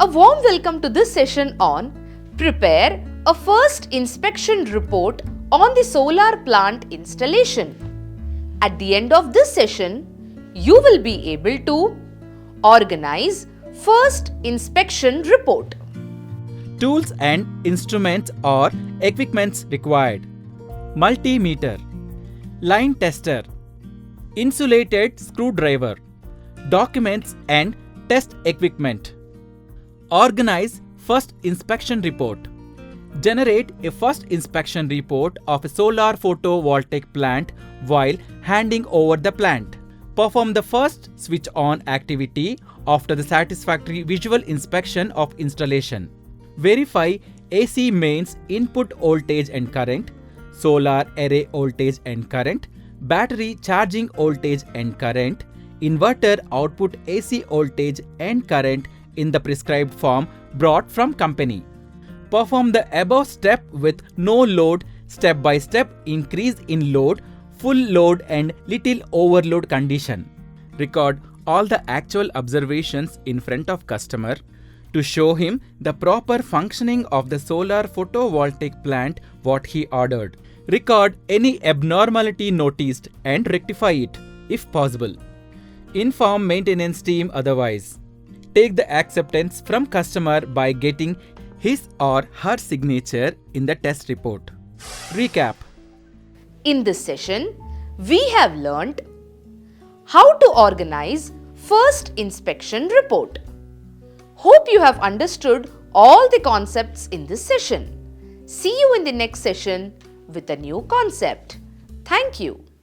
A warm welcome to this session on Prepare a First Inspection Report on the Solar Plant Installation. At the end of this session, you will be able to organize First Inspection Report. Tools and instruments or equipments required: multimeter, line tester, insulated screwdriver, documents and test equipment. Organize first inspection report. Generate a first inspection report of a solar photovoltaic plant while handing over the plant. Perform the first switch on activity after the satisfactory visual inspection of installation. Verify AC mains input voltage and current, solar array voltage and current, battery charging voltage and current, inverter output AC voltage and current in the prescribed form brought from company. Perform the above step with no load, step-by-step increase in load, full load and little overload condition. Record all the actual observations in front of customer to show him the proper functioning of the solar photovoltaic plant what he ordered. Record any abnormality noticed and rectify it if possible. Inform maintenance team otherwise. Take the acceptance from customer by getting his or her signature in the test report. Recap. In this session, we have learnt how to organize First Inspection Report. Hope you have understood all the concepts in this session. See you in the next session with a new concept. Thank you.